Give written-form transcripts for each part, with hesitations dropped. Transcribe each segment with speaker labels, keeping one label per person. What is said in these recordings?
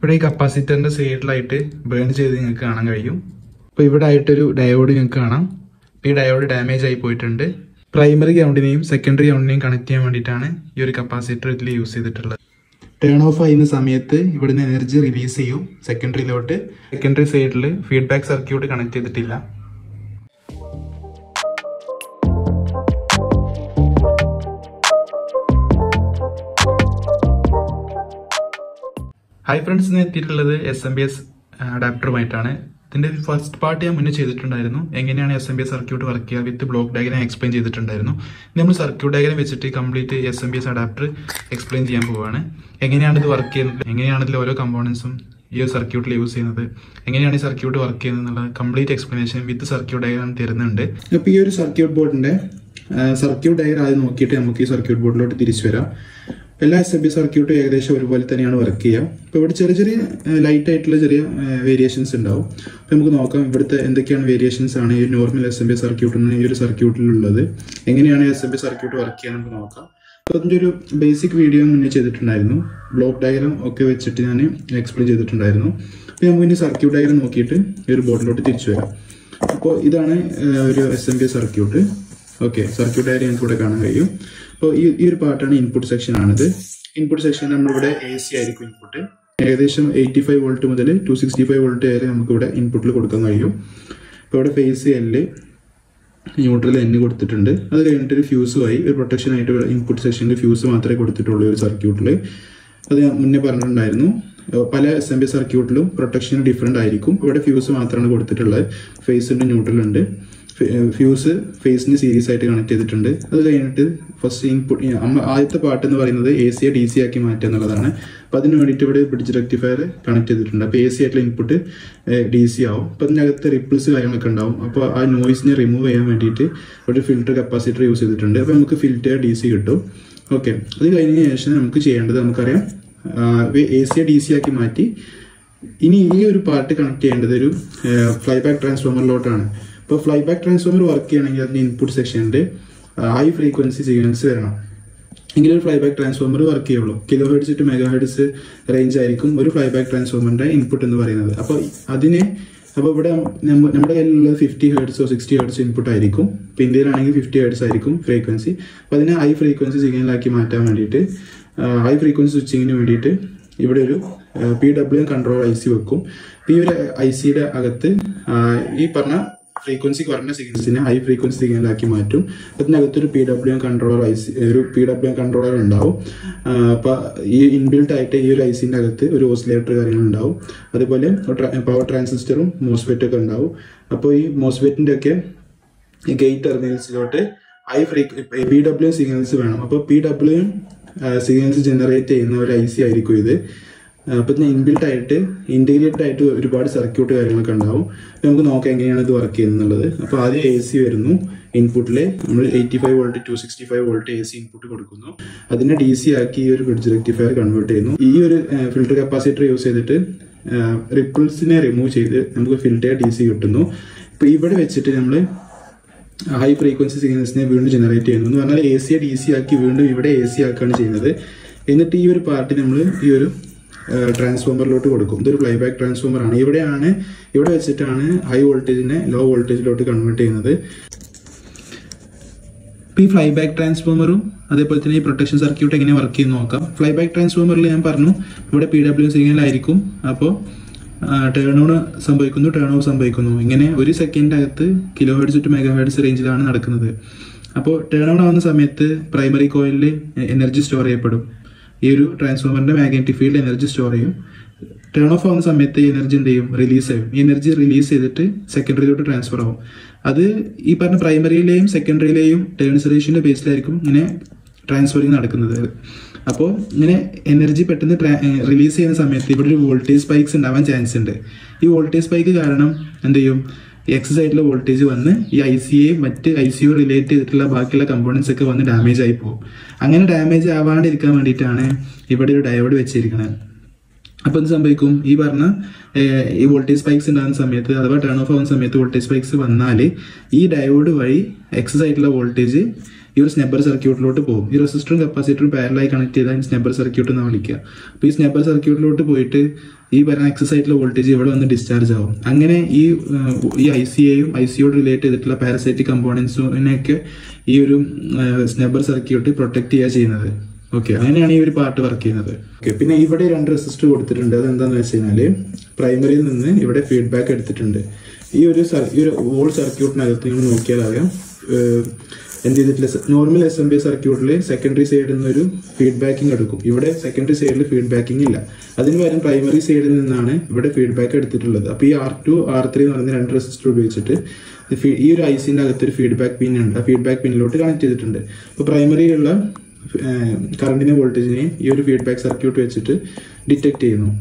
Speaker 1: ഇവിടെ ഈ കപ്പാസിറ്ററിന്റെ സൈഡിലായിട്ട് ബേൺ ചെയ്ത് നിങ്ങൾക്ക് കാണാൻ കഴിയും. അപ്പോൾ ഇവിടെ ആയിട്ടൊരു ഡയോഡ് നിങ്ങൾക്ക് കാണാം. ഈ ഡയോഡ് ഡാമേജ് ആയി പോയിട്ടുണ്ട്. പ്രൈമറി ഗ്രൗണ്ടിനെയും സെക്കൻഡറി ഗ്രൗണ്ടിനെയും കണക്ട് ചെയ്യാൻ വേണ്ടിയിട്ടാണ് ഈ ഒരു കപ്പാസിറ്റർ ഇതിൽ യൂസ് ചെയ്തിട്ടുള്ളത്. ടേൺ ഓഫ് ആയിരുന്ന സമയത്ത് ഇവിടുന്ന് എനർജി റിലീസ് ചെയ്യും സെക്കൻഡറിയിലോട്ട്. സെക്കൻഡറി സൈഡിൽ ഫീഡ്ബാക്ക് സർക്യൂട്ട് കണക്ട് ചെയ്തിട്ടില്ല. ഹായ് ഫ്രണ്ട്സ്, ഇന്ന് എത്തിയിട്ടുള്ളത് SMPS അഡാപ്റ്ററുമായിട്ടാണ്. ഇതിന്റെ ഫസ്റ്റ് പാർട്ട് ഞാൻ മുന്നേ ചെയ്തിട്ടുണ്ടായിരുന്നു. എങ്ങനെയാണ് SMPS സർക്യൂട്ട് വർക്ക് ചെയ്യുക വിത്ത് ബ്ലോക്ക് ഡയഗ്രം എക്സ്പ്ലെയിൻ ചെയ്തിട്ടുണ്ടായിരുന്നു. നമ്മൾ സർക്യൂട്ട് ഡയഗ്രം വെച്ചിട്ട് കംപ്ലീറ്റ് SMPS അഡാപ്റ്റർ എക്സ്പ്ലെയിൻ ചെയ്യാൻ പോവുകയാണ്. എങ്ങനെയാണ് ഇത് വർക്ക് ചെയ്യുന്നത്, എങ്ങനെയാണ് ഇതിൽ ഓരോ കമ്പോണൻസും ഈ ഒരു സർക്യൂട്ടിൽ യൂസ് ചെയ്യുന്നത്, എങ്ങനെയാണ് ഈ സർക്യൂട്ട് വർക്ക് ചെയ്യുന്നത് എന്നുള്ള കംപ്ലീറ്റ് എക്സ്പ്ലനേഷൻ വിത്ത് സർക്യൂട്ട് ഡയഗ്രം തരുന്നുണ്ട്. അപ്പോൾ ഈ ഒരു സർക്യൂട്ട് ബോർഡിന്റെ സർക്യൂട്ട് ഡയഗ്രം ആദ്യം നോക്കിയിട്ട് നമുക്ക് ഈ സർക്യൂട്ട് ബോർഡിലോട്ട് തിരിച്ചു വരാം. എല്ലാ SMPS സർക്യൂട്ടും ഏകദേശം ഒരുപോലെ തന്നെയാണ് വർക്ക് ചെയ്യുക. അപ്പോൾ ഇവിടെ ചെറിയ ചെറിയ ലൈറ്റ് ആയിട്ടുള്ള ചെറിയ വേരിയേഷൻസ് ഉണ്ടാവും. അപ്പോൾ നമുക്ക് നോക്കാം ഇവിടുത്തെ എന്തൊക്കെയാണ് വേരിയേഷൻസ് ആണ് ഈ നോർമൽ SMPS സർക്യൂട്ടിന് ഈ ഒരു സർക്യൂട്ടിലുള്ളത്, എങ്ങനെയാണ് SMPS സർക്യൂട്ട് വർക്ക് ചെയ്യാൻ നമുക്ക് നോക്കാം. അപ്പോൾ അതിൻ്റെ ഒരു ബേസിക് വീഡിയോ മുന്നേ ചെയ്തിട്ടുണ്ടായിരുന്നു. ബ്ലോക്ക് ഡയഗ്രം ഒക്കെ വെച്ചിട്ട് ഞാൻ എക്സ്പ്ലെയിൻ ചെയ്തിട്ടുണ്ടായിരുന്നു. അപ്പോൾ നമുക്ക് ഇനി സർക്യൂട്ട് ഡയഗ്രം നോക്കിയിട്ട് ഈ ഒരു ബോർഡിലോട്ട് തിരിച്ചു വരാം. അപ്പോൾ ഇതാണ് ഒരു SMPS circuit. Okay, circuit diagram ഞങ്ങൾക്ക് ഇവിടെ കാണാൻ കഴിയും. അപ്പോൾ ഈ ഒരു പാർട്ടാണ് ഇൻപുട്ട് സെക്ഷൻ ആണിത്. ഇൻപുട്ട് സെക്ഷൻ നമ്മളിവിടെ AC ആയിരിക്കും ഇൻപുട്ട്. ഏകദേശം 85 വോൾട്ട് മുതൽ 265 വോൾട്ട് വരെ നമുക്കിവിടെ ഇൻപുട്ടിൽ കൊടുക്കാൻ കഴിയും. അപ്പോൾ ഇവിടെ ഫേസ് L, ന്യൂട്രൽ N കൊടുത്തിട്ടുണ്ട്. അത് കഴിഞ്ഞിട്ട് ഒരു ഫ്യൂസുമായി ഒരു പ്രൊട്ടക്ഷൻ ആയിട്ട് ഇൻപുട്ട് സെക്ഷനിൽ ഫ്യൂസ് മാത്രമേ കൊടുത്തിട്ടുള്ളൂ ഒരു സർക്യൂട്ടിൽ. അത് ഞാൻ മുന്നേ പറഞ്ഞിട്ടുണ്ടായിരുന്നു. പല SMPS സർക്യൂട്ടിലും പ്രൊട്ടക്ഷൻ ഡിഫറെൻ്റ് ആയിരിക്കും. ഇവിടെ ഫ്യൂസ് മാത്രമാണ് കൊടുത്തിട്ടുള്ളത്. ഫേസ് ഉണ്ട്, ന്യൂട്രൽ ഉണ്ട്. ഫ്യൂസ് ഫേസിന് സീരീസ് ആയിട്ട് കണക്ട് ചെയ്തിട്ടുണ്ട്. അത് കഴിഞ്ഞിട്ട് ഫസ്റ്റ് ഇൻപുട്ട് ആദ്യത്തെ പാർട്ട് എന്ന് പറയുന്നത് AC DC ആക്കി മാറ്റുക എന്നുള്ളതാണ്. അപ്പോൾ അതിന് വേണ്ടിയിട്ട് ഇവിടെ ബ്രിഡ്ജ് റെക്ടിഫയർ കണക്ട് ചെയ്തിട്ടുണ്ട്. അപ്പോൾ AC ആയിട്ടുള്ള ഇൻപുട്ട് DC ആവും. അപ്പോൾ അതിനകത്ത് റിപ്പിൾസ് കാര്യങ്ങളൊക്കെ ഉണ്ടാവും. അപ്പോൾ ആ നോയ്സിനെ റിമൂവ് ചെയ്യാൻ വേണ്ടിയിട്ട് ഒരു ഫിൽറ്റർ കപ്പാസിറ്റർ യൂസ് ചെയ്തിട്ടുണ്ട്. അപ്പോൾ നമുക്ക് ഫിൽറ്റർ DC കിട്ടും. ഓക്കെ, അത് കഴിഞ്ഞതിന് ശേഷം നമുക്ക് ചെയ്യേണ്ടത് നമുക്കറിയാം AC DC ആക്കി മാറ്റി ഇനി ഈ ഒരു പാർട്ട് കണക്ട് ചെയ്യേണ്ടത് ഒരു ഫ്ലൈബാക്ക് ട്രാൻസ്ഫോമറിലോട്ടാണ്. ഇപ്പോൾ ഫ്ലൈബാക്ക് ട്രാൻസ്ഫോമർ വർക്ക് ചെയ്യണമെങ്കിൽ അതിൻ്റെ ഇൻപുട്ട് സെക്ഷനിൽ ഹൈ ഫ്രീക്വൻസി സിഗ്നൽസ് വരണം. എങ്കിലും ഒരു ഫ്ലൈബാക്ക് ട്രാൻസ്ഫോമർ വർക്ക് ചെയ്യുള്ളൂ. kHz to MHz റേഞ്ച് ആയിരിക്കും ഒരു ഫ്ലൈബാക്ക് ട്രാൻസ്ഫോമറിന്റെ ഇൻപുട്ട് എന്ന് പറയുന്നത്. അപ്പോൾ ഇവിടെ നമ്മുടെ കയ്യിലുള്ളത് 50 Hz 60 Hz ഇൻപുട്ട് ആയിരിക്കും. ഇപ്പോൾ ഇന്ത്യയിലാണെങ്കിൽ 50 Hz ആയിരിക്കും ഫ്രീക്വൻസി. അപ്പോൾ അതിനെ ഹൈ ഫ്രീക്വൻസി സിഗ്നലാക്കി മാറ്റാൻ വേണ്ടിയിട്ട് ഹൈ ഫ്രീക്വൻസി സ്വിച്ചിങ്ങിന് വേണ്ടിയിട്ട് ഇവിടെ ഒരു PWM കൺട്രോൾ IC വെക്കും. ഈ ഒരു ICയുടെ അകത്ത് ഈ പറഞ്ഞ ഫ്രീക്വൻസി കുറഞ്ഞ സിഗ്നൽസിനെ ഹൈ ഫ്രീക്വൻസി സിഗ്നലാക്കി മാറ്റും. അതിനകത്തൊരു PWM കൺട്രോളർ ഒരു PWM കൺട്രോളർ ഉണ്ടാവും. അപ്പോൾ ഈ ഇൻബിൽട്ട് ആയിട്ട് ഈ ഒരു ICൻ്റെ അകത്ത് ഒരു ഓസിലേറ്റർ കാര്യങ്ങൾ ഉണ്ടാവും. അതുപോലെ പവർ ട്രാൻസിസ്റ്ററും MOSFET ഒക്കെ ഉണ്ടാവും. അപ്പോൾ ഈ MOSFETൻ്റെ ഒക്കെ ഗേറ്റ് ടെർമിനൽസിലോട്ട് PWM സിഗ്നൽസ് വേണം. അപ്പോൾ PWM സിഗ്നൽസ് ജനറേറ്റ് ചെയ്യുന്ന ഒരു IC ആയിരിക്കും ഇത്. അപ്പം ഇൻബിൽട്ട് ആയിട്ട് ഇന്റഗ്രേറ്റഡ് ആയിട്ട് ഒരുപാട് സർക്യൂട്ട് കാര്യങ്ങളൊക്കെ ഉണ്ടാവും. നമുക്ക് നോക്കാം എങ്ങനെയാണ് ഇത് വർക്ക് ചെയ്യുന്നത്. അപ്പോൾ ആദ്യം AC വരുന്നു. ഇൻപുട്ടിൽ നമ്മൾ 85 വോൾട്ട് 265 വോൾട്ട് AC ഇൻപുട്ട് കൊടുക്കുന്നു. അതിനെ DC ആക്കി ഈ ഒരു ബ്രിഡ്ജ് റെക്ടിഫയർ കൺവേർട്ട് ചെയ്യുന്നു. ഈ ഒരു ഫിൽറ്റർ കപ്പാസിറ്റർ യൂസ് ചെയ്തിട്ട് റിപ്പിൾസിനെ റിമൂവ് ചെയ്ത് നമുക്ക് ഫിൽറ്റർ DC കിട്ടുന്നു. ഇപ്പോൾ ഇവിടെ വെച്ചിട്ട് നമ്മൾ ഹൈ ഫ്രീക്വൻസി സിഗ്നൽസിനെ വീണ്ടും ജനറേറ്റ് ചെയ്യുന്നു. എന്ന് പറഞ്ഞാൽ AC DC ആക്കി വീണ്ടും ഇവിടെ AC ആക്കുകയാണ് ചെയ്യുന്നത്. എന്നിട്ട് ഈ ഒരു പാർട്ടി നമ്മൾ ഈ ഒരു ട്രാൻസ്ഫോമറിലോട്ട് കൊടുക്കും. ഇതൊരു ഫ്ലൈബാക്ക് ട്രാൻസ്ഫോമർ ആണ്. ഇവിടെ വെച്ചിട്ടാണ് ഹൈ വോൾട്ടേജിനെ ലോ വോൾട്ടേജിലോട്ട് കൺവേർട്ട് ചെയ്യുന്നത്. ഇപ്പോൾ ഈ ഫ്ലൈബാക്ക് ട്രാൻസ്ഫോമറും അതേപോലെ തന്നെ ഈ പ്രൊട്ടക്ഷൻ സർക്യൂട്ട് എങ്ങനെ വർക്ക് ചെയ്യുന്ന നോക്കാം. ഫ്ലൈബാക്ക് ട്രാൻസ്ഫോമറിൽ ഞാൻ പറഞ്ഞു ഇവിടെ PWM സിഗ്നലായിരിക്കും. അപ്പോൾ ടേൺ ഓൺ സംഭവിക്കുന്നു, ടേൺ ഓഫ് സംഭവിക്കുന്നു. ഇങ്ങനെ ഒരു സെക്കൻഡ് അകത്ത് kHz to MHz റേഞ്ചിലാണ് നടക്കുന്നത്. അപ്പോൾ ടേൺ ഓൺ ആവുന്ന സമയത്ത് പ്രൈമറി കോയിലിൽ എനർജി സ്റ്റോർ ചെയ്യപ്പെടും. ഈ ഒരു ട്രാൻസ്ഫോമറിന്റെ മാഗ്നറ്റിക് ഫീൽഡ് എനർജി സ്റ്റോർ ചെയ്യും. ടേൺ ഓഫ് ആവുന്ന സമയത്ത് ഈ എനർജി എന്ത് ചെയ്യും, റിലീസ് ചെയ്യും. ഈ എനർജി റിലീസ് ചെയ്തിട്ട് സെക്കൻഡറിയിലോട്ട് ട്രാൻസ്ഫർ ആവും. അത് ഈ പറഞ്ഞ പ്രൈമറിയിലെയും സെക്കൻഡറിയിലെയും ടേൺസ് റേഷ്യോന്റെ ബേസിലായിരിക്കും ഇങ്ങനെ ട്രാൻസ്ഫറിങ് നടക്കുന്നത്. അപ്പോൾ ഇങ്ങനെ എനർജി പെട്ടെന്ന് റിലീസ് ചെയ്യുന്ന സമയത്ത് ഇവിടെ ഒരു വോൾട്ടേജ് സ്പൈക്സ് ഉണ്ടാവാൻ ചാൻസ് ഉണ്ട്. ഈ വോൾട്ടേജ് സ്പൈക്ക് കാരണം എന്ത് ചെയ്യും, എക്സസ് ആയിട്ടുള്ള വോൾട്ടേജ് വന്ന് ഈ ICയെയും മറ്റ് ICU റിലേറ്റ് ചെയ്തിട്ടുള്ള ബാക്കിയുള്ള കമ്പോണൻസ് ഒക്കെ വന്ന് ഡാമേജ് ആയി പോകും. അങ്ങനെ ഡാമേജ് ആവാണ്ടിരിക്കാൻ വേണ്ടിയിട്ടാണ് ഇവിടെ ഒരു ഡയോഡ് വെച്ചിരിക്കുന്നത്. അപ്പോൾ എന്ത് സംഭവിക്കും, ഈ പറഞ്ഞ ഈ വോൾട്ടേജ് സ്പൈക്സ് ഉണ്ടാകുന്ന സമയത്ത് അഥവാ ടേൺ ഓഫ് ആവുന്ന സമയത്ത് വോൾട്ടേജ് സ്പൈക്സ് വന്നാൽ ഈ ഡയോഡ് വഴി എക്സസ് ആയിട്ടുള്ള വോൾട്ടേജ് ഈ ഒരു സ്നെബർ സർക്യൂട്ടിലോട്ട് പോകും. ഈ റെസിസ്റ്ററും കപ്പാസിറ്ററും പാരലായി കണക്ട് ചെയ്താൽ സ്നെബർ സർക്യൂട്ട് എന്ന് വിളിക്കുക. അപ്പോൾ ഈ സ്നെബർ സർക്യൂട്ടിലോട്ട് പോയിട്ട് ഈ പറയുന്ന എക്സസ് ആയിട്ടുള്ള വോൾട്ടേജ് ഇവിടെ വന്ന് ഡിസ്ചാർജ് ആവും. അങ്ങനെ ഈ ICയെയും ICയോട് റിലേറ്റ് ചെയ്തിട്ടുള്ള പാരസൈറ്റിക് കമ്പോണൻസിനെയൊക്കെ ഈ ഒരു സ്നെബർ സർക്യൂട്ട് പ്രൊട്ടക്ട് ചെയ്യുക ചെയ്യുന്നത്. ഓക്കെ, അങ്ങനെയാണ് ഈ ഒരു പാർട്ട് വർക്ക് ചെയ്യുന്നത്. ഓക്കെ, പിന്നെ ഇവിടെ 2 റെസിസ്റ്റർ കൊടുത്തിട്ടുണ്ട്. അതെന്താണെന്ന് വെച്ച് കഴിഞ്ഞാൽ പ്രൈമറിയിൽ നിന്ന് ഇവിടെ ഫീഡ്ബാക്ക് എടുത്തിട്ടുണ്ട്. ഈ ഒരു വോൾ സർക്യൂട്ടിനകത്ത് നിങ്ങൾ നോക്കിയാൽ അറിയാം എന്ത് ചെയ്തിട്ടില്ല. നോർമൽ SMPS സർക്യൂട്ടിൽ സെക്കൻഡറി സൈഡിൽ നിന്നൊരു ഫീഡ്ബാക്കിംഗ് എടുക്കും. ഇവിടെ സെക്കൻഡറി സൈഡിൽ ഫീഡ്ബാക്കിംഗ് ഇല്ല. അതിന് പകരം പ്രൈമറി സൈഡിൽ നിന്നാണ് ഇവിടെ ഫീഡ്ബാക്ക് എടുത്തിട്ടുള്ളത്. അപ്പോൾ ഈ R2 R3 എന്ന് പറയുന്ന 2 റെസിസ്റ്റർ ഉപയോഗിച്ചിട്ട് ഈ ഒരു ICന്റെ അകത്തൊരു ഫീഡ്ബാക്ക് പിൻ ഉണ്ട്. ആ ഫീഡ്ബാക്ക് പിന്നിലോട്ട് കണക്ട് ചെയ്തിട്ടുണ്ട്. അപ്പോൾ പ്രൈമറിയിലുള്ള കറണ്ടിനെ വോൾട്ടേജിനെയും ഈ ഒരു ഫീഡ്ബാക്ക് സർക്യൂട്ട് വെച്ചിട്ട് ഡിറ്റക്ട് ചെയ്യുന്നു.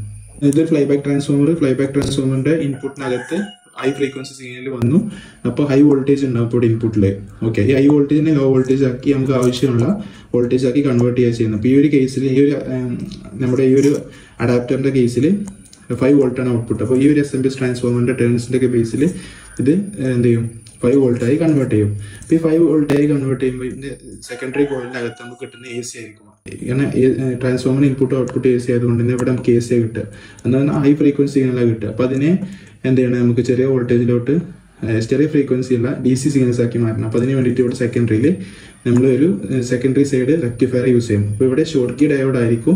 Speaker 1: ഇതൊരു ഫ്ലൈബാക്ക് ട്രാൻസ്ഫോമറിന്റെ ഇൻപുട്ടിനകത്ത് ഹൈ ഫ്രീക്വൻസി സിഗ്നൽ വന്നു. അപ്പോൾ ഹൈ വോൾട്ടേജ് ഉണ്ടാവും ഇപ്പോൾ ഇൻപുട്ടിൽ. ഓക്കെ, ഈ ഹൈ വോൾട്ടേജിനെ ലോ വോൾട്ടേജ് ആക്കി നമുക്ക് ആവശ്യമുള്ള വോൾട്ടേജ് ആക്കി കൺവേർട്ട് ചെയ്യുക ചെയ്യുന്നത്. അപ്പോൾ ഈ ഒരു കേസിൽ നമ്മുടെ ഈ ഒരു അഡാപ്റ്ററിന്റെ കേസിൽ 5 വോൾട്ടാണ് ഔട്ട്പുട്ട്. അപ്പോൾ ഈ ഒരു SMPS ട്രാൻസ്ഫോമറിന്റെ ടേൺസിന്റെ ഒക്കെ ബേസിൽ ഇത് എന്ത് ചെയ്യും, 5 വോൾട്ടായി കൺവേർട്ട് ചെയ്യും. അപ്പോൾ ഈ 5 വോൾട്ടായി കൺവേർട്ട് ചെയ്യുമ്പോൾ ഇതിന്റെ സെക്കൻഡറി കോയിലിന്റെ അകത്ത് നമുക്ക് കിട്ടുന്ന AC ആയിരിക്കും. ഇങ്ങനെ ട്രാൻസ്ഫോമർ ഇൻപുട്ട് ഔട്ട്പുട്ട് AC ആയതുകൊണ്ട് തന്നെ ഇവിടെ നമുക്ക് AC കിട്ടുക. എന്നാൽ ഹൈ ഫ്രീക്വൻസി സിഗ്നലാണ് കിട്ടുക. അപ്പോൾ അതിനെ എന്ത് ചെയ്യണം, നമുക്ക് ചെറിയ വോൾട്ടേജിലോട്ട് ചെറിയ ഫ്രീക്വൻസി ഉള്ള DC സിഗ്നൽസ് ആക്കി മാറ്റണം. അപ്പോൾ അതിന് വേണ്ടിയിട്ട് ഇവിടെ സെക്കൻഡറിയിൽ നമ്മളൊരു സെക്കൻഡറി സൈഡ് റെക്ടിഫയർ യൂസ് ചെയ്യും. അപ്പോൾ ഇവിടെ ഷോർട്ട്കി ഡയോഡ് ആയിരിക്കും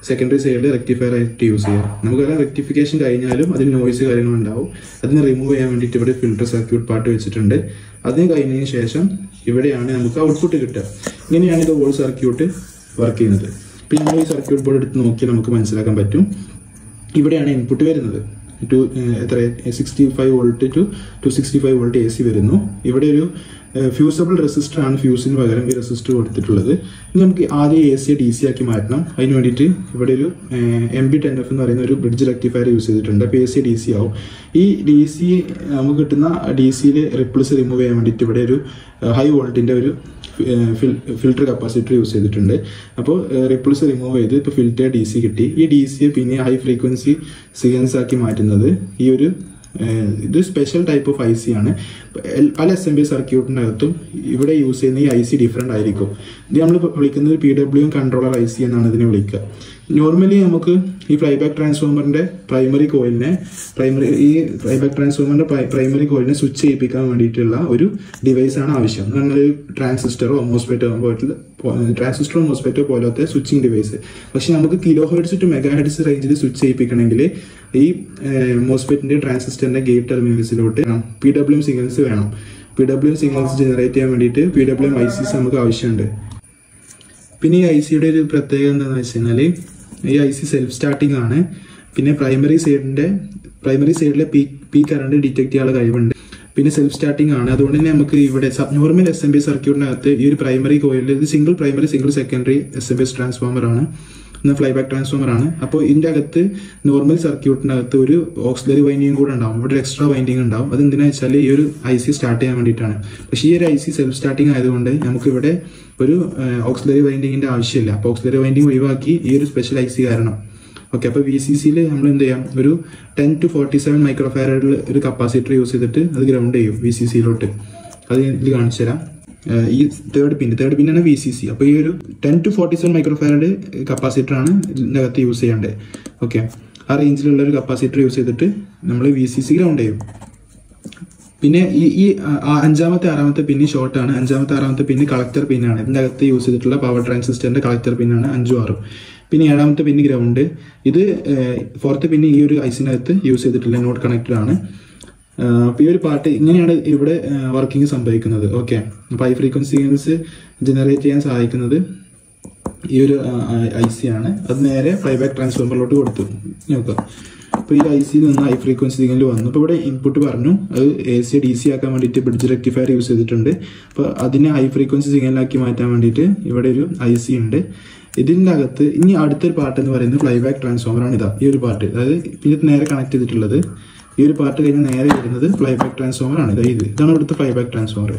Speaker 1: സെക്കൻഡറി സൈഡിൽ റെക്ടിഫയർ ആയിട്ട് യൂസ് ചെയ്യാം. നമുക്കറിയാം റെക്ടിഫിക്കേഷൻ കഴിഞ്ഞാലും അതിന് നോയ്സ് കാര്യങ്ങളുണ്ടാവും. അതിന് റിമൂവ് ചെയ്യാൻ വേണ്ടിയിട്ട് ഇവിടെ ഫിൽട്ടർ സർക്യൂട്ട് പാർട്ട് വെച്ചിട്ടുണ്ട്. അതിന് കഴിഞ്ഞതിന് ശേഷം ഇവിടെയാണ് നമുക്ക് ഔട്ട്പുട്ട് കിട്ടുക. ഇങ്ങനെയാണ് ഇത് വോൾ സർക്യൂട്ട് വർക്ക് ചെയ്യുന്നത്. ഇപ്പം നമ്മൾ ഈ സർക്യൂട്ട് ബോർഡ് എടുത്ത് നോക്കി നമുക്ക് മനസ്സിലാക്കാൻ പറ്റും. ഇവിടെയാണ് ഇൻപുട്ട് വരുന്നത്. 65 വോൾട്ട് ടു 265 വോൾട്ട് AC വരുന്നു. ഇവിടെ ഒരു ഫ്യൂസബിൾ റെസിസ്റ്റർ ആണ് ഫ്യൂസിന് പകരം ഈ റെസിസ്റ്റർ കൊടുത്തിട്ടുള്ളത്. ഇനി നമുക്ക് ആദ്യം AC DC ആക്കി മാറ്റണം. അതിന് വേണ്ടിയിട്ട് ഇവിടെ ഒരു MB10F എന്ന് പറയുന്ന ഒരു ബ്രിഡ്ജ് റെക്ടിഫയർ യൂസ് ചെയ്തിട്ടുണ്ട്. അപ്പോൾ AC DC ആവും. ഈ DC നമുക്ക് കിട്ടുന്ന DCയിൽ റിപ്പിൾസ് റിമൂവ് ചെയ്യാൻ വേണ്ടിയിട്ട് ഇവിടെ ഒരു ഹൈ വോൾട്ടിന്റെ ഒരു ഫിൽട്ടർ കപ്പാസിറ്റർ യൂസ് ചെയ്തിട്ടുണ്ട്. അപ്പോൾ റിപ്പിൾസ് റിമൂവ് ചെയ്ത് ഇപ്പോൾ ഫിൽറ്റർ DC കിട്ടി. ഈ DC പിന്നെ ഹൈ ഫ്രീക്വൻസി സിഗ്നൽസ് ആക്കി മാറ്റുന്നത് ഈ ഒരു ഇത് സ്പെഷ്യൽ ടൈപ്പ് ഓഫ് IC ആണ്. പല SMPS സർക്യൂട്ടിനകത്തും ഇവിടെ യൂസ് ചെയ്യുന്ന ഈ IC ഡിഫറെൻ്റ് ആയിരിക്കും. ഇത് നമ്മൾ വിളിക്കുന്നത് PWM കൺട്രോളർ IC എന്നാണ് ഇതിനെ വിളിക്കുക. നോർമലി നമുക്ക് ഈ ഫ്ലൈബാക്ക് ട്രാൻസ്ഫോമറിന്റെ പ്രൈമറി കോയിലിനെ സ്വിച്ച് ചെയ്യിപ്പിക്കാൻ വേണ്ടിയിട്ടുള്ള ഒരു ഡിവൈസ് ആണ് ആവശ്യം. നമ്മളൊരു ട്രാൻസിസ്റ്ററോ മോസ്ഫെറ്റോ പോലത്തെ സ്വിച്ചിങ് ഡിവൈസ്. പക്ഷെ നമുക്ക് kHz to MHz റേഞ്ചിൽ സ്വിച്ച് ചെയ്യിപ്പിക്കണമെങ്കിൽ ഈ മോസ്ഫെറ്റിന്റെ ട്രാൻസിസ്റ്ററിന്റെ ഗേറ്റ് ടെർമിനൽസിലോട്ട് PWM സിഗ്നൽസ് വേണം. PWM സിഗ്നൽസ് ജനറേറ്റ് ചെയ്യാൻ വേണ്ടിയിട്ട് PWM ICs നമുക്ക് ആവശ്യമുണ്ട്. പിന്നെ ഈ ICയുടെ ഒരു പ്രത്യേകത എന്താണെന്ന് വെച്ച് കഴിഞ്ഞാൽ ഈ IC സെൽഫ് സ്റ്റാർട്ടിംഗ് ആണ്. പിന്നെ പ്രൈമറി സൈഡിലെ പീക്ക് കറണ്ട് ഡിറ്റക്ട് ചെയ്യാനുള്ള കഴിവുണ്ട്. പിന്നെ സെൽഫ് സ്റ്റാർട്ടിംഗ് ആണ്. അതുകൊണ്ട് തന്നെ നമുക്ക് ഇവിടെ നോർമൽ SMPS സർക്യൂട്ടിനകത്ത് ഈ ഒരു പ്രൈമറി കോയിലിൽ ഇത് single primary single secondary SMPS transformer ആണ്, ഫ്ലൈബാക്ക് ട്രാൻസ്ഫോമർ ആണ്. അപ്പോൾ ഇതിന്റെ അകത്ത് നോർമൽ സർക്യൂട്ടിനകത്ത് ഒരു ഓക്സിലറി വൈൻഡിങ് കൂടെ ഉണ്ടാവും. ഇവിടെ എക്സ്ട്രാ വൈൻഡിങ് ഉണ്ടാവും. അത് എന്തിനാ വെച്ചാൽ ഈ ഒരു IC സ്റ്റാർട്ട് ചെയ്യാൻ വേണ്ടിയിട്ടാണ്. പക്ഷേ ഈ ഒരു IC സെൽഫ് സ്റ്റാർട്ടിംഗ് ആയതുകൊണ്ട് നമുക്ക് ഇവിടെ ഒരു ഓക്സിലറി വൈൻഡിങ്ങിന്റെ ആവശ്യമില്ല. അപ്പോൾ ഓക്സിലറി വൈൻഡിങ് ഒഴിവാക്കി ഈ ഒരു സ്പെഷ്യൽ IC കാരണം. ഓക്കെ, അപ്പോൾ VCCയിൽ നമ്മൾ എന്ത് ചെയ്യാം, ഒരു 10 to 47 മൈക്രോഫാരഡിൽ ഒരു കപ്പാസിറ്റർ യൂസ് ചെയ്തിട്ട് അത് ഗ്രൗണ്ട് ചെയ്യും VCCയിലോട്ട്. അത് ഇതിൽ കാണിച്ചു തരാം. ഈ തേർഡ് പിന്നാണ് VCC. അപ്പോൾ ഈ ഒരു 10 to 47 മൈക്രോഫാരഡ് കപ്പാസിറ്റർ ആണ് ഇതിൻ്റെ അകത്ത് യൂസ് ചെയ്യേണ്ടത്. ഓക്കെ, ആ റേഞ്ചിലുള്ള ഒരു കപ്പാസിറ്റർ യൂസ് ചെയ്തിട്ട് നമ്മൾ VCC ഗ്രൗണ്ട് ചെയ്യും. പിന്നെ ഈ അഞ്ചാമത്തെ ആറാമത്തെ പിന്ന് ഷോർട്ടാണ്. അഞ്ചാമത്തെ ആറാമത്തെ പിന്ന് കളക്ടർ പിന്നാണ്. ഇതിൻ്റെ അകത്ത് യൂസ് ചെയ്തിട്ടുള്ള പവർ ട്രാൻസിസ്റ്ററിന്റെ കളക്ടർ പിന്നാണ് 5ഉം 6ഉം. പിന്നെ ഏഴാമത്തെ പിന്ന് ഗ്രൗണ്ട്. ഇത് ഫോർത്ത് പിന്ന് ഈ ഒരു ICനകത്ത് യൂസ് ചെയ്തിട്ടില്ല, നോട്ട് കണക്റ്റഡ് ആണ്. അപ്പോൾ ഈ ഒരു പാർട്ട് ഇങ്ങനെയാണ് ഇവിടെ വർക്കിംഗ് സംഭവിക്കുന്നത്. ഓക്കെ, അപ്പോൾ ഹൈ ഫ്രീക്വൻസി സിഗ്നൽസ് ജനറേറ്റ് ചെയ്യാൻ സഹായിക്കുന്നത് ഈ ഒരു IC ആണ്. അത് നേരെ ഫ്ലൈബാക്ക് ട്രാൻസ്ഫോമറിലോട്ട് കൊടുത്തു. നോക്കുക, അപ്പോൾ ഈ ICയിൽ നിന്ന് ഹൈ ഫ്രീക്വൻസി സിഗ്നൽ വന്നു. അപ്പോൾ ഇവിടെ ഇൻപുട്ട് പറഞ്ഞു അത് AC DC ആക്കാൻ വേണ്ടിയിട്ട് ബ്രിഡ്ജ് റെക്ടിഫയർ യൂസ് ചെയ്തിട്ടുണ്ട്. അപ്പോൾ അതിനെ ഹൈ ഫ്രീക്വൻസി സിഗ്നലാക്കി മാറ്റാൻ വേണ്ടിയിട്ട് ഇവിടെ ഒരു IC ഉണ്ട്. ഇതിൻ്റെ അകത്ത് ഇനി അടുത്തൊരു പാർട്ട് എന്ന് പറയുന്നത് ഫ്ലൈബാക്ക് ട്രാൻസ്ഫോമർ ആണ്. ഈ ഒരു പാർട്ട്, അതായത് പിന്നെ നേരെ കണക്ട് ചെയ്തിട്ടുള്ളത് ഈ ഒരു പാർട്ട് കഴിഞ്ഞ് നേരെ വരുന്നത് ഫ്ലൈബാക്ക് ട്രാൻസ്ഫോമർ ആണ്. ഇതാണ് ഇവിടുത്തെ flyback transformer.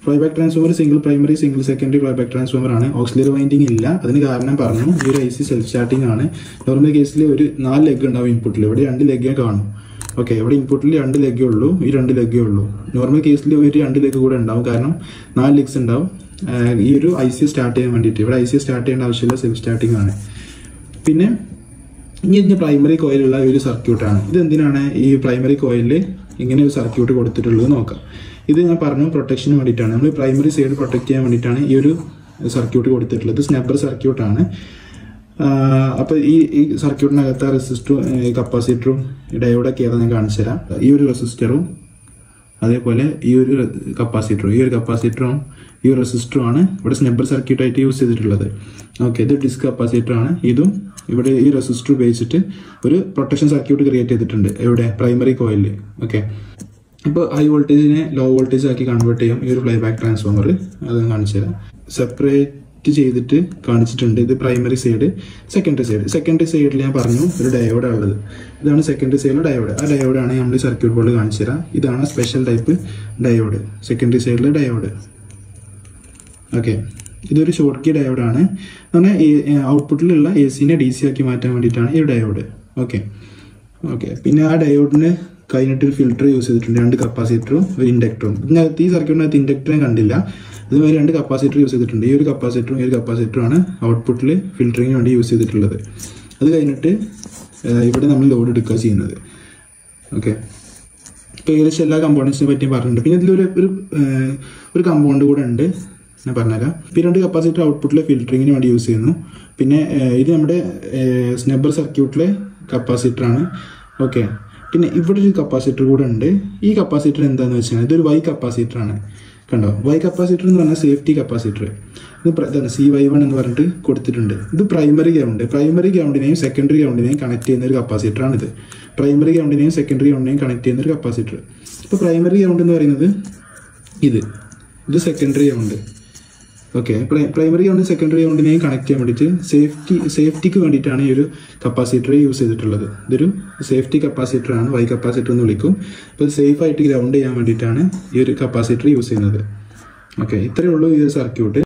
Speaker 1: Flyback transformer single primary single secondary flyback transformer ആണ്. ഓക്സിലറി വൈൻഡിങ് ഇല്ല. അതിന് കാരണം പറഞ്ഞു ഈ ഒരു IC സെൽഫ് സ്റ്റാർട്ടിംഗ് ആണ്. നോർമൽ കേസിൽ ഒരു 4 ലെഗ് ഉണ്ടാവും ഇൻപുട്ടിൽ. ഇവിടെ 2 ലെഗേ കാണും. ഓക്കെ, ഇവിടെ ഇൻപുട്ടിൽ 2 ലെഗേ ഉള്ളൂ, ഈ 2 ലെഗേ ഉള്ളൂ. നോർമൽ കേസിൽ ഒരു 2 ലെഗ് കൂടെ ഉണ്ടാവും, കാരണം 4 ലെഗ്സ് ഉണ്ടാവും. ഈ ഒരു IC സ്റ്റാർട്ട് ചെയ്യാൻ വേണ്ടിയിട്ട്. ഇവിടെ IC സ്റ്റാർട്ട് ചെയ്യേണ്ട ആവശ്യമില്ല, സെൽഫ് സ്റ്റാർട്ടിംഗ് ആണ്. പിന്നെ ഇനി ഇതിൻ്റെ പ്രൈമറി കോയിലുള്ള ഒരു സർക്യൂട്ടാണ്. ഇത് എന്തിനാണ് ഈ പ്രൈമറി കോയിലിൽ ഇങ്ങനെ ഒരു സർക്യൂട്ട് കൊടുത്തിട്ടുള്ളത് നോക്കാം. ഇത് ഞാൻ പറഞ്ഞു പ്രൊട്ടക്ഷന് വേണ്ടിയിട്ടാണ്, നമ്മൾ പ്രൈമറി സൈഡ് പ്രൊട്ടക്ട് ചെയ്യാൻ വേണ്ടിയിട്ടാണ് ഈ ഒരു സർക്യൂട്ട് കൊടുത്തിട്ടുള്ളത്. സ്നബ്ബർ സർക്യൂട്ടാണ്. അപ്പോൾ ഈ സർക്യൂട്ടിനകത്ത് റെസിസ്റ്ററും കപ്പാസിറ്ററും ഡയോഡൊക്കെ ഏതാ ഞാൻ കാണിച്ചു തരാം. ഈ ഒരു റെസിസ്റ്ററും അതേപോലെ ഈ ഒരു കപ്പാസിറ്ററും ഈ ഒരു റെസിസ്റ്ററുമാണ് ഇവിടെ സ്നബ്ബർ സർക്യൂട്ടായിട്ട് യൂസ് ചെയ്തിട്ടുള്ളത്. ഓക്കെ, ഇത് ഡിസ്ക് കപ്പാസിറ്ററാണ്. ഇതും ഇവിടെ ഈ റെസിസ്റ്റർ ഉപയോഗിച്ചിട്ട് ഒരു പ്രൊട്ടക്ഷൻ സർക്യൂട്ട് ക്രിയേറ്റ് ചെയ്തിട്ടുണ്ട് ഇവിടെ പ്രൈമറി കോയിലിൽ. ഓക്കെ, ഇപ്പോൾ ഹൈ വോൾട്ടേജിനെ ലോ വോൾട്ടേജ് ആക്കി കൺവേർട്ട് ചെയ്യും ഈ ഒരു ഫ്ലൈബാക്ക് ട്രാൻസ്ഫോമർ. അത് കാണിച്ചു തരാം. സെപ്പറേറ്റ് ചെയ്തിട്ട് കാണിച്ചിട്ടുണ്ട്. ഇത് പ്രൈമറി സൈഡ്, സെക്കൻഡറി സൈഡിൽ ഞാൻ പറഞ്ഞു ഒരു ഡയോഡാണ് ഉള്ളത്. ഇതാണ് സെക്കൻഡറി സൈഡിലെ ഡയോഡ്. ആ ഡയോഡാണ് നമ്മൾ സർക്യൂട്ട് ബോർഡ് കാണിച്ചു തരാം. ഇതാണ് സ്പെഷ്യൽ ടൈപ്പ് ഡയോഡ്, സെക്കൻഡറി സൈഡിലെ ഡയോഡ്. ഓക്കെ, ഇതൊരു ഷോർട്ട്കി ഡയോഡാണ്. പറഞ്ഞാൽ ഔട്ട്പുട്ടിലുള്ള AC-നെ DC ആക്കി മാറ്റാൻ വേണ്ടിയിട്ടാണ് ഈ ഡയോഡ്. ഓക്കെ, പിന്നെ ആ ഡയോഡിന് കഴിഞ്ഞിട്ട് ഒരു ഫിൽറ്റർ യൂസ് ചെയ്തിട്ടുണ്ട്, 2 കപ്പാസിറ്ററും ഒരു ഇൻഡക്ടറും. ഇതിനകത്ത് ഈ സർക്യൂട്ടിനകത്ത് ഇൻഡക്ടറെ കണ്ടില്ല, അതുവരെ 2 കപ്പാസിറ്റർ യൂസ് ചെയ്തിട്ടുണ്ട്. ഈ ഒരു കപ്പാസിറ്ററുമാണ് ഔട്ട്പുട്ടിൽ ഫിൽറ്ററിങ്ങിന് വേണ്ടി യൂസ് ചെയ്തിട്ടുള്ളത്. അത് കഴിഞ്ഞിട്ട് ഇവിടെ നമ്മൾ ലോഡ് എടുക്കുക ചെയ്യുന്നത്. ഓക്കെ, ഇപ്പോൾ ഏകദേശം എല്ലാ കമ്പോണൻസിനെ പറ്റിയും പറഞ്ഞിട്ടുണ്ട്. പിന്നെ ഇതിലൊരു കമ്പൗണ്ട് കൂടെ ഉണ്ട്, ഞാൻ പറഞ്ഞുതരാം. പിന്നെ 2 കപ്പാസിറ്റർ ഔട്ട്പുട്ടിലെ ഫിൽറ്ററിങ്ങിന് വേണ്ടി യൂസ് ചെയ്യുന്നു. പിന്നെ ഇത് നമ്മുടെ സ്നബ്ബർ സർക്യൂട്ടിലെ കപ്പാസിറ്ററാണ്. ഓക്കെ, പിന്നെ ഇവിടെ ഒരു കപ്പാസിറ്റർ കൂടെ ഉണ്ട്. ഈ കപ്പാസിറ്റർ എന്താണെന്ന് വെച്ചാൽ ഇതൊരു Y കപ്പാസിറ്ററാണ്. കണ്ടോ, Y കപ്പാസിറ്റർ എന്ന് പറഞ്ഞാൽ സേഫ്റ്റി കപ്പാസിറ്റർ. ഇത് CY1 എന്ന് പറഞ്ഞിട്ട് കൊടുത്തിട്ടുണ്ട്. ഇത് പ്രൈമറി ഗ്രൗണ്ടിനെയും സെക്കൻഡറി ഗ്രൗണ്ടിനെയും കണക്ട് ചെയ്യുന്ന ഒരു കപ്പാസിറ്ററാണിത്. പ്രൈമറി ഗ്രൗണ്ടിനെയും സെക്കൻഡറി ഗ്രൗണ്ടിനെയും കണക്ട് ചെയ്യുന്ന ഒരു കപ്പാസിറ്റർ. ഇപ്പോൾ പ്രൈമറി ഗ്രൗണ്ട് എന്ന് പറയുന്നത് ഇത് സെക്കൻഡറി ഗ്രൗണ്ട്. ഓക്കെ, പ്രൈമറി ഗ്രൗണ്ടും സെക്കൻഡറി ഗ്രൗണ്ടിനെയും കണക്ട് ചെയ്യാൻ വേണ്ടിയിട്ട് സേഫ്റ്റിക്ക് വേണ്ടിയിട്ടാണ് ഈ ഒരു കപ്പാസിറ്റർ യൂസ് ചെയ്തിട്ടുള്ളത്. ഇതൊരു സേഫ്റ്റി കപ്പാസിറ്ററാണ്, Y കപ്പാസിറ്റർ എന്ന് വിളിക്കും. അപ്പോൾ സേഫ് ആയിട്ട് ഗ്രൗണ്ട് ചെയ്യാൻ വേണ്ടിയിട്ടാണ് ഈ ഒരു കപ്പാസിറ്റർ യൂസ് ചെയ്യുന്നത്. ഓക്കെ, ഇത്രയേ ഉള്ളൂ ഈ ഒരു സർക്യൂട്ട്.